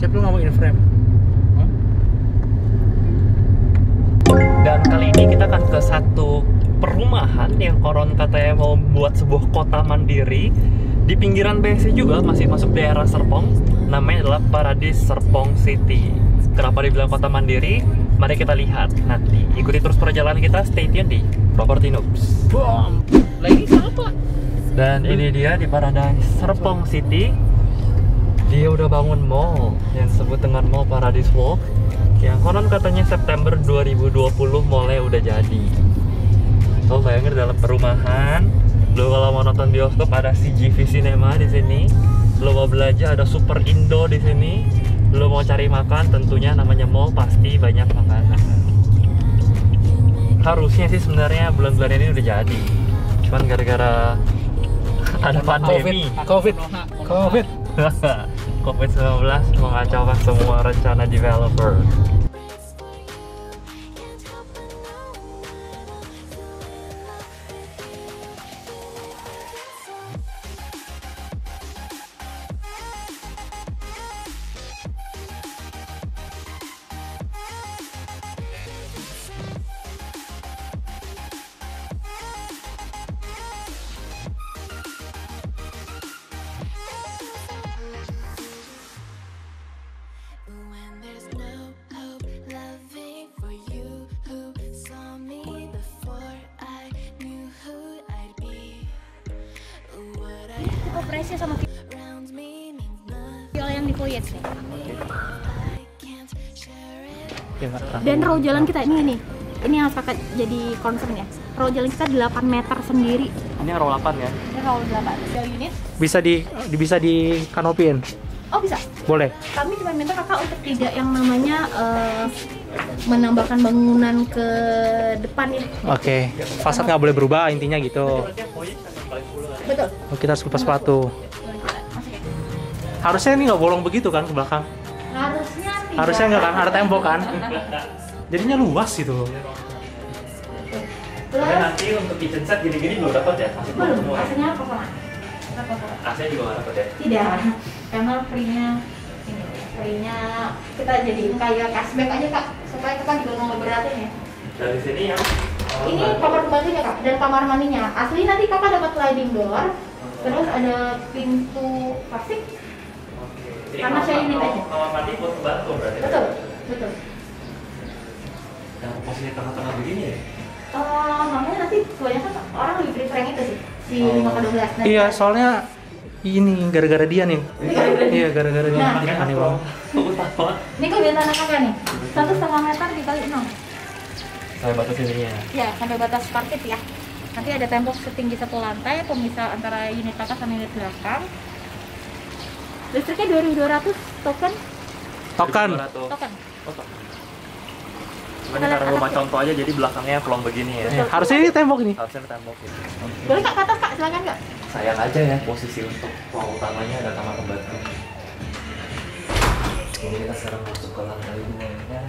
Siapa lu nggak mau in frame? Dan kali ini kita akan ke satu perumahan yang koron katanya mau buat sebuah kota mandiri di pinggiran BSD juga, masih masuk daerah Serpong. Namanya adalah Paradis Serpong City. Kenapa dibilang kota mandiri? Mari kita lihat nanti. Ikuti terus perjalanan kita, stay tune di Property Noobs. Bom. Lagi siapa? Dan ini dia di Paradis Serpong City. Dia udah bangun mall yang disebut dengan Mall Paradis Walk, yang konon katanya September 2020 mallnya udah jadi. Lo bayangin dalam perumahan, lo kalau mau nonton bioskop ada CGV Cinema di sini, lo mau belanja ada Super Indo di sini, lo mau cari makan tentunya namanya mall pasti banyak makanan. Harusnya sih sebenarnya bulan-bulan ini udah jadi, cuman gara-gara ada pandemi COVID. COVID-19 mengacaukan semua rencana developer. Operasi sama viola yang di voyage nih. Dan row jalan kita ini yang harus kakak jadi concern ya. Row jalan kita 8 meter sendiri. Ini row 8 ya? Ini row 8. Unit. Bisa di kanopin. Oh bisa. Boleh. Kami cuma minta kakak untuk tidak yang namanya menambahkan bangunan ke depan ya. Oke. Fasad nggak boleh berubah intinya gitu. Betul. Oh, kita harus lepas sepatu. Harusnya ini nggak bolong begitu kan ke belakang? Harusnya tidak. Harusnya nggak kan? Ada tembok kan? Jadinya luas gitu loh. Tapi nanti untuk kitchen set gini-gini belum dapat ya? Masih belum semua ya? AC-nya kosongan. AC juga nggak dapat ya? Tidak, karena free-nya kita jadiin kayak cashback aja kak, supaya kita juga mau beratin ya. Dari sini ya? Ini kamar pembantunya kak, dan kamar mandinya. Asli nanti kakak dapat sliding door, terus ada pintu plastik. Oke. Jadi Karena saya ini aja. kamar mandi buat pembantu berarti? Betul. Yang posisi tengah-tengah begini ya? Namanya nanti kebanyakan orang lebih prefer yang itu sih, si 5x12. Iya, soalnya ini gara-gara dia nih. Iya, gara-gara dia. Nah. Ini aneh banget. Aku takut. Ini kelebihan tanah kakak nih, 1,5 meter dikali 6. Saya batas ininya. Ya, sampai batas parkit ya. Nanti ada tembok setinggi 1 lantai, pemisah antara unit atas sama unit belakang. Listriknya 2.200 token. Token. Token. Cuman ini karena rumah contoh aja jadi belakangnya pelong begini ya. Ya, harusnya ini tembok nih. Harusnya ada tembok ya. Boleh kak ke atas kak, silakan kak. Sayang aja ya posisi untuk ruang utamanya ada kamar pembantu. Ini kita sekarang masuk ke lantai 2 nya.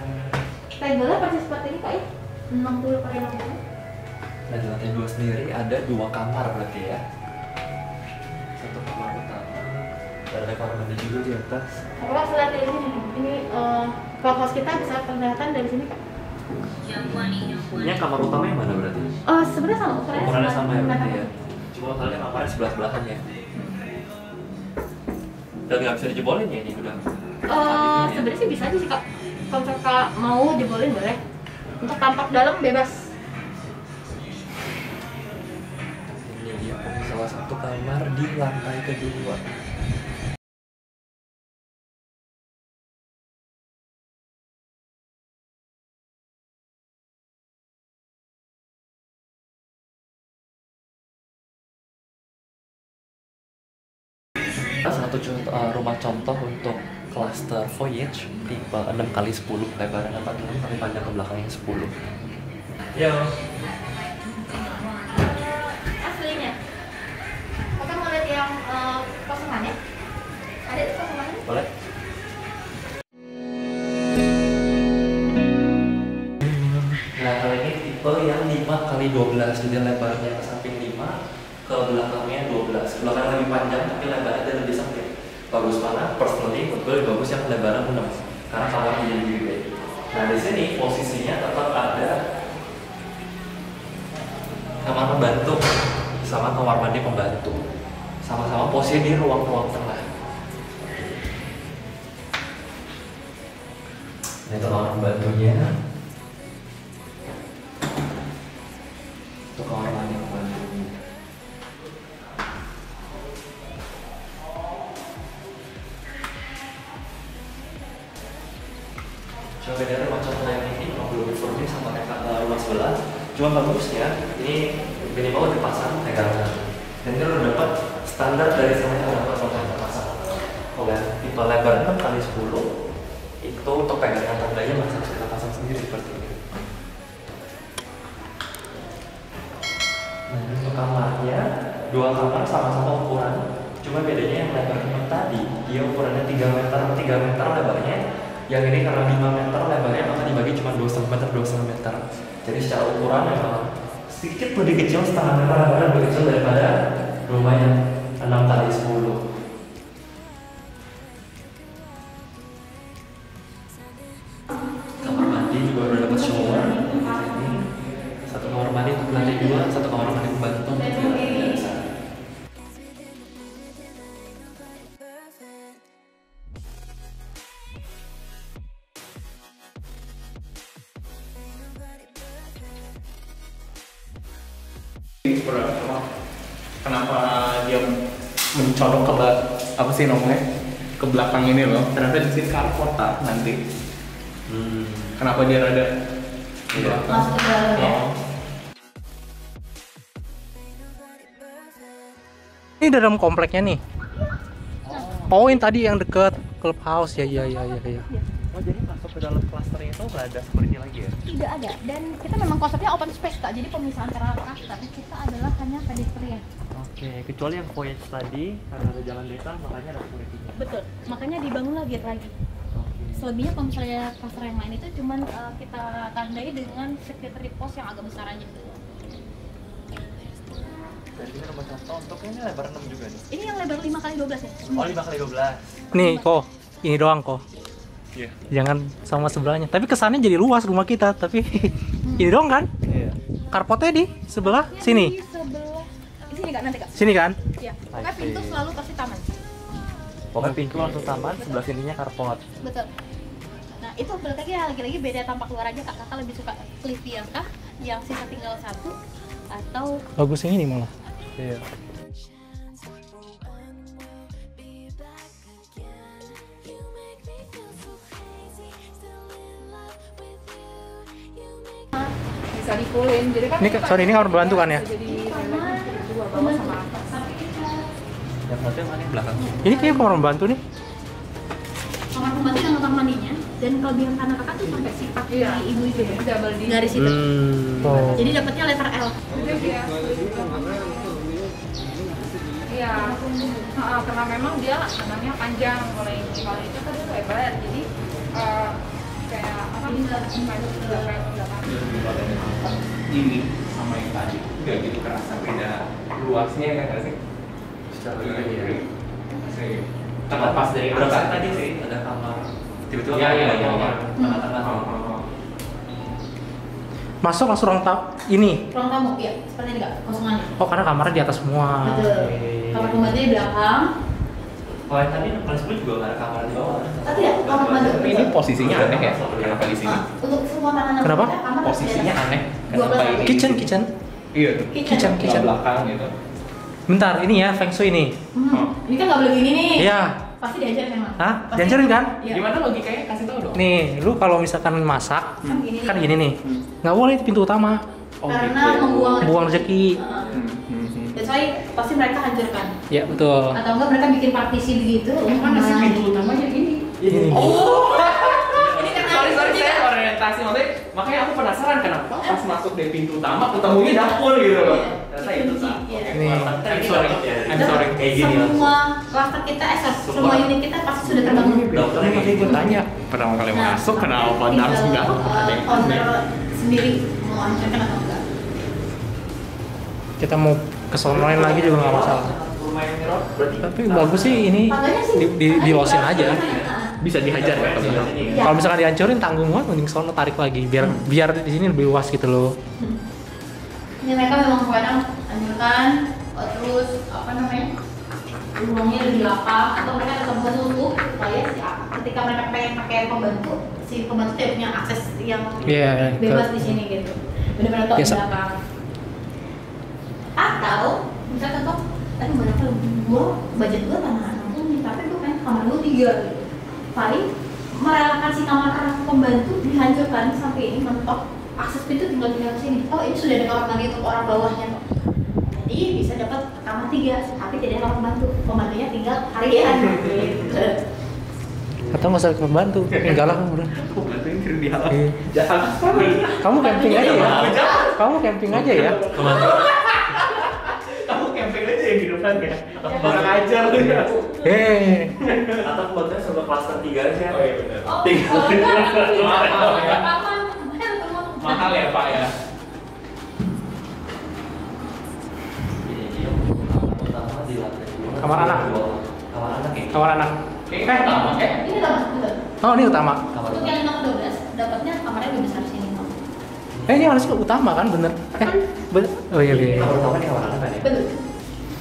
Tegelnya persis seperti ini kak ya, 60 pakai 60. Dan di lantai 2 sendiri ada 2 kamar berarti ya. Satu kamar utama dan ada kamar mandi juga di atas. Kakak selain dari sini, ini clubhouse kita bisa kelihatan dari sini kak. Ini kamar utama yang mana berarti? Sebenarnya sama Ukurannya sama ya berarti ya. Cuma kalian kamarnya sebelah-sebelahan ya. Dan nggak bisa dijebolin ya ini udah. Sebenarnya sih bisa aja sih kak. Kalau kakak mau jebolin boleh. Untuk tampak dalam bebas. Ini dia salah satu kamar di lantai kedua. Satu rumah contoh untuk cluster voyage tipe 6x10, lebarnya 46 tapi panjang ke belakangnya 10. Ya. Aslinya. Kakak mau lihat yang kosongannya? Ada itu kosongannya? Boleh? Nah, kalau ini tipe yang 5x12, jadi lebarnya ke samping 5, ke belakangnya 12. Belakang lebih panjang tapi lebarnya dan lebih sempit. bagus mana? Personally, menurut gue lebih bagus yang lebaran 6 karena kamarnya jadi gede. Nah di sini posisinya tetap ada kamar pembantu sama kamar mandi pembantu, sama-sama posisi di ruang-ruang tengah. Ini tuh kamar pembantunya, itu kamar mandi pembantunya. Coba beda rumah contoh yang ini, kalau belum diformin sama kayak rumah sebelah. Cuma bagusnya ini minimal dipasang pegangan. Dan ini udah dapat standar dari sana yang dapat rumah yang terpasang. Oke, tipe lebar 6x10 itu untuk pegangan tandanya masih harus kita pasang sendiri seperti ini. Nah, untuk kamarnya 2 kamar sama-sama ukuran. Cuma bedanya yang lebar 6 tadi dia ukurannya 3 meter 3 meter lebarnya. Yang ini karena 5 meter lebarnya maka dibagi cuma 2 cm 2 meter. Jadi secara ukuran memang sedikit lebih kecil, setengah meter lebarnya lebih kecil daripada rumah yang 6x10. Kamar mandi juga udah dapat shower. Ini satu kamar mandi untuk lantai 2, satu kamar mandi pembantu untuk di lantai dasar. Kenapa dia mencolok ke apa sih namanya ke belakang ini loh? Ternyata di sini carport nanti. Kenapa dia rada Masuk ke dalam ya. Ini dalam kompleknya nih. Oh, ini tadi yang deket clubhouse ya. Oh jadi masuk ke dalam klasternya itu nggak ada seperti lagi ya? Tidak ada, dan kita memang konsepnya open space Kak, jadi pemisahan antara klaster kita adalah hanya pedestrian. Oke, kecuali yang voyage tadi karena ada jalan desa makanya ada security-nya. Betul, makanya dibangun lagi. Oke. Selebihnya kalau misalnya klaster yang lain itu cuman kita tandai dengan security post yang agak besar aja. Dan ini rumah contoh untuk ini lebar 6 juga nih. Ini yang lebar 5x12 ya? Oh 5x12. Nih kok, ini doang kok. Iya. Jangan sama sebelahnya. Tapi kesannya jadi luas rumah kita. Tapi ini doang kan? Iya. Carportnya di sebelah sini. Di sebelah. Di sini Kak, nanti Kak. Sini kan? Iya. Pokoknya pintu selalu pasti taman. Pokoknya pintu langsung taman, sebelah sininya carport. Betul. Nah itu balik lagi beda tampak luar aja Kak. Kakak lebih suka Clivia kah? Yang sisa tinggal 1 atau Bagus yang ini malah. Iya. Bisa di-fullin. Jadi kan Ini kamar pembantu kan ya? jadi dua bawah sama atas. Yang satu yang mana yang belakang? Ini kayak kamar pembantu nih. kamar pembantu dan kamar mandinya, dan kelebihan tanah kakak tuh sampai sifat Iya. ibu-ibu ya, Double D. garis itu. Oh. Jadi dapatnya letter L. Iya. Karena memang dia tanahnya panjang, kalau yang kalau itu kan dia lebar, jadi kayak apa? ini sama yang tadi nggak gitu kerasa beda luasnya kan nggak sih? Secara ini ya. Terlepas dari berapa angka tadi sih ada kamar tiba-tiba Iya, iya, ada iya, kamar iya. tengah-tengah. Masuk langsung ruang ini. Ruang tamu, ya, seperti ini kak, kosongannya. Oh, karena kamarnya di atas semua. Betul. Kamar pembantunya di belakang. Kalau yang tadi kelas 10 juga nggak ada kamar di bawah. Tapi ya, kamar pembantu. Tapi ini posisinya aneh ya? Kenapa di sini? Untuk semua tahanan Kenapa? kita, kamar Posisinya aneh. 12 Kenapa ini? Kitchen. Iya tuh. Kitchen. Kitchen. Belakang gitu. Bentar, ini ya feng shui ini. Ini kan nggak boleh gini nih. Iya. Pasti diajarin emang. Hah? Pasti. Diajarin kan? Iya. Gimana logikanya? Kasih tahu dong. Nih, lu kalau misalkan masak, kan gini nih. Nggak boleh itu pintu utama. Oh, Karena gitu. membuang rezeki. That's why pasti mereka hancurkan. Ya, betul. Atau enggak mereka bikin partisi begitu. Mana sih pintu utamanya ini? Ini. Oh. Ini karena Sorry, saya orientasi maksudnya. Makanya aku penasaran kenapa pas masuk dari pintu utama ketemunya dapur gitu loh. Ternyata itu sah. Iya. Ini. I'm sorry. Kayak gini lah. Semua klaster kita, semua unit kita pasti sudah terbangun. Dokternya Tadi gue tanya. Pertama kali Nah, masuk kenapa harus enggak? Ada yang aneh. owner sendiri mau hancurkan atau enggak? Kita mau kesonoin lagi juga nggak masalah. lumayan mirror berarti. Tapi bagus sih ini di losin aja. Bisa dihajar ya teman-teman. Kalau misalkan dihancurin tanggung banget, mending sono tarik lagi biar di sini lebih luas gitu loh. Ini mereka memang kadang anjurkan terus apa namanya ruangnya lebih lapang atau mereka tetap menutup supaya ketika mereka pengen pakai pembantu si pembantu tidak punya akses yang bebas di sini gitu. Benar-benar top di belakang. Atau misalnya contoh, tadi berapa budget gue tanah tuh nih, tapi gue pengen kamar gue 3 gitu. Paling merelakan si kamar pembantu dihancurkan sampai ini mentok akses pintu tinggal ke sini. Oh ini sudah ada kamar mandi untuk orang bawahnya kok. Jadi bisa dapat kamar 3 tapi tidak ada kamar pembantu. Pembantunya tinggal harian. Gitu. Atau nggak usah pembantu, enggak lah udah. Pembantunya kirim di halaman. Iya. Jahat sekali. Kamu camping aja ya. Kamu camping aja ya. Pembantu. Kamu camping aja ya di depan ya. Kurang ajar lu ya. Atau pembantunya sebelah klaster 3 aja. Oh iya benar. Oh, Mahal ya. Mahal ya Pak ya. Ini dia pertama di lantai 2. Kamar anak. Kamar anak ya. Kamar anak. Ini tamat, betul. Oh ini utama. Kamar Untuk yang nomor 12 dapatnya kamarnya lebih besar sini. Ini harusnya utama kan bener? Oh iya iya. Kamar utama di kamar anak kan ya. Betul.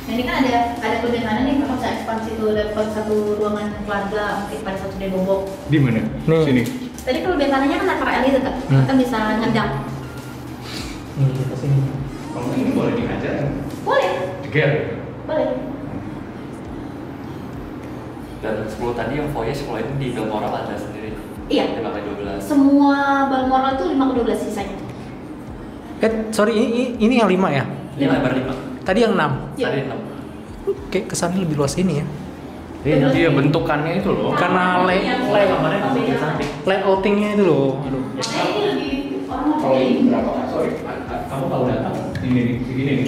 Nah ini kan ada kelebihan mana nih, kalau bisa ekspansi itu dapat satu ruangan keluarga mungkin pada satu dia bobok. Di mana? Nih. Sini. Tadi kelebihannya kan antara L itu kan, kita bisa ngedang. Kita sini. Kalau ini boleh dihajar. Boleh, Jeger. boleh. Dan 10 tadi yang foyer sekolah ini di Balmoral ada sendiri. Iya. 5x12. Semua Balmoral itu 5/12 sisanya. Sorry ini yang 5 ya? 5 lebar 5. Tadi yang 6. Iya. Tadi 6. Kayak kesannya lebih luas ini ya. Iya bentukannya itu loh. Karena Kamarnya di samping. layoutingnya itu loh. Aduh. Nah ini lebih orang mau Kalau pilih. ini berapa? Sorry. Kamu kalau datang ini nih, segini nih.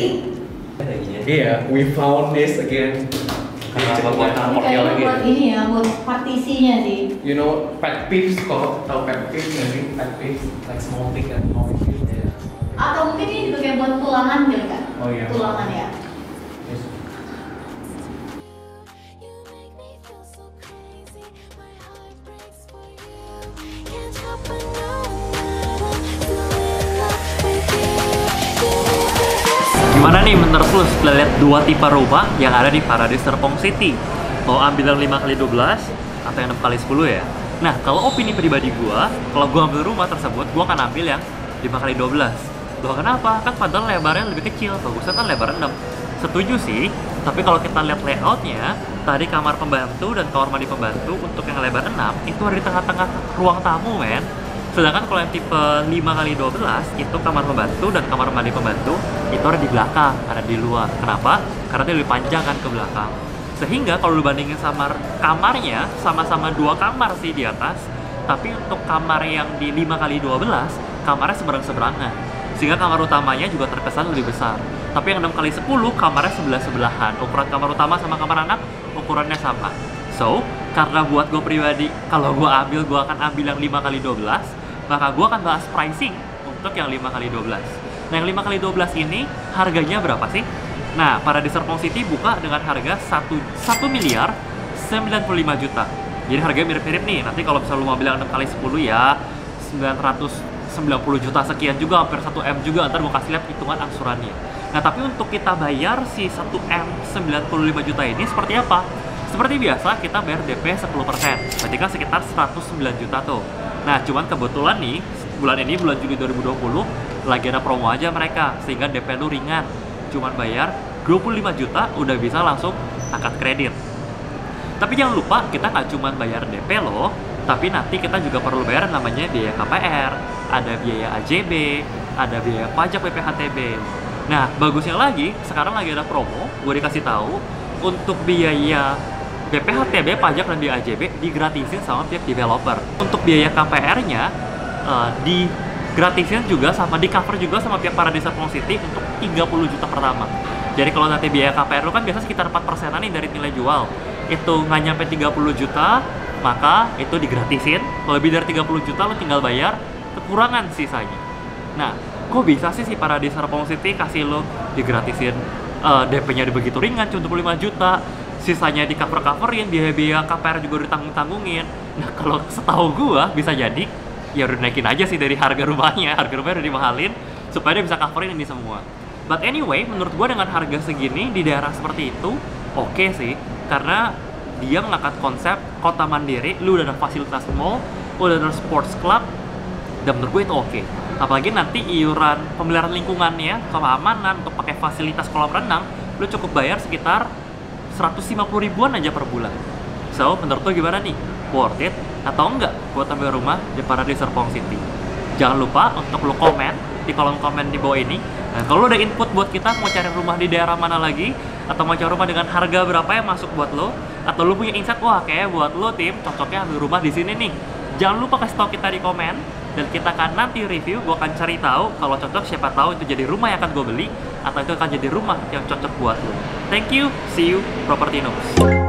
Ada gini ya. Iya, we found this again. Karena buat Ini transport kayaknya lagi. buat ini ya, buat partisinya sih. You know pet peeves, kalau tahu pet peeves nggak sih? Pet peeves like small thing and small thing. Atau mungkin ini juga kayak buat tulangan gitu kan? Oh iya. Tulangan ya. Yes. Gimana nih menurut lu setelah lihat 2 tipe rumah yang ada di Paradise Serpong City? Mau ambil yang 5x12 atau yang 6x10 ya? Nah, kalau opini pribadi gua, kalau gua ambil rumah tersebut, gua akan ambil yang 5x12. Loh kenapa? Kan padahal lebarnya lebih kecil, bagusnya kan lebar 6. Setuju sih, tapi kalau kita lihat layoutnya, tadi kamar pembantu dan kamar mandi pembantu untuk yang lebar 6 itu ada di tengah-tengah ruang tamu, men. Sedangkan kalau yang tipe 5x12 itu kamar pembantu dan kamar mandi pembantu itu ada di belakang, ada di luar. Kenapa? Karena dia lebih panjang kan ke belakang. Sehingga kalau dibandingin sama kamarnya, sama-sama 2 kamar sih di atas. Tapi untuk kamar yang di 5x12, kamarnya seberang-seberangan. Sehingga kamar utamanya juga terkesan lebih besar. Tapi yang 6x10, kamarnya sebelah-sebelahan. Ukuran kamar utama sama kamar anak, ukurannya sama. So, karena buat gue pribadi, kalau gue ambil, gue akan ambil yang 5x12. Maka gue akan bahas pricing untuk yang 5x12. Nah yang 5x12 ini harganya berapa sih? Nah Paradise Serpong City buka dengan harga 1 miliar 95 juta. Jadi harganya mirip-mirip nih. Nanti kalau misalnya lu mau bilang 6x10 ya 990 juta sekian juga, hampir 1 M juga. Ntar gue kasih lihat hitungan angsurannya. Nah tapi untuk kita bayar si 1 M 95 juta ini seperti apa? Seperti biasa kita bayar DP 10%. Berarti kan sekitar 109 juta tuh. Nah, cuman kebetulan nih, bulan ini, bulan Juli 2020, lagi ada promo aja mereka, sehingga DP lu ringan. Cuman bayar 25 juta, udah bisa langsung angkat kredit. Tapi jangan lupa, kita nggak cuma bayar DP loh, tapi nanti kita juga perlu bayar namanya biaya KPR, ada biaya AJB, ada biaya pajak BPHTB. Nah, bagusnya lagi, sekarang lagi ada promo, gue dikasih tahu, untuk biaya BPHTB, pajak dan biaya AJB digratisin sama pihak developer. Untuk biaya KPR-nya digratisin juga sama di cover juga sama pihak Paradise Serpong City untuk 30 juta pertama. Jadi kalau nanti biaya KPR lu kan biasa sekitar 4%-an nih dari nilai jual. Itu nggak nyampe 30 juta, maka itu digratisin. Kalau lebih dari 30 juta lu tinggal bayar kekurangan sisanya. Nah, kok bisa sih si Paradise Serpong City kasih lu digratisin DP-nya begitu ringan, cuma 25 juta, sisanya di coverin, biaya KPR juga ditanggung-tanggungin. Nah kalau setahu gua bisa jadi ya udah naikin aja sih dari harga rumahnya udah dimahalin supaya dia bisa coverin ini semua. But anyway, menurut gua dengan harga segini di daerah seperti itu oke sih, karena dia mengangkat konsep kota mandiri, lu udah ada fasilitas mall, udah ada sports club, dan menurut gue itu oke. Apalagi nanti iuran pemeliharaan lingkungannya, keamanan, untuk pakai fasilitas kolam renang, lu cukup bayar sekitar 150 ribuan aja per bulan. So, menurut lo gimana nih? Worth it atau enggak buat ambil rumah di Paradise Serpong City? Jangan lupa untuk lo komen di kolom komen di bawah ini. Nah, kalau lo ada input buat kita mau cari rumah di daerah mana lagi, atau mau cari rumah dengan harga berapa yang masuk buat lo, atau lo punya insight, wah kayak buat lo tim cocoknya ambil rumah di sini nih. Jangan lupa kasih tahu kita di komen, dan kita akan nanti review. Gue akan cari tahu kalau cocok, siapa tahu itu jadi rumah yang akan gue beli, atau itu akan jadi rumah yang cocok buat lo. Thank you, see you, Property Noobs.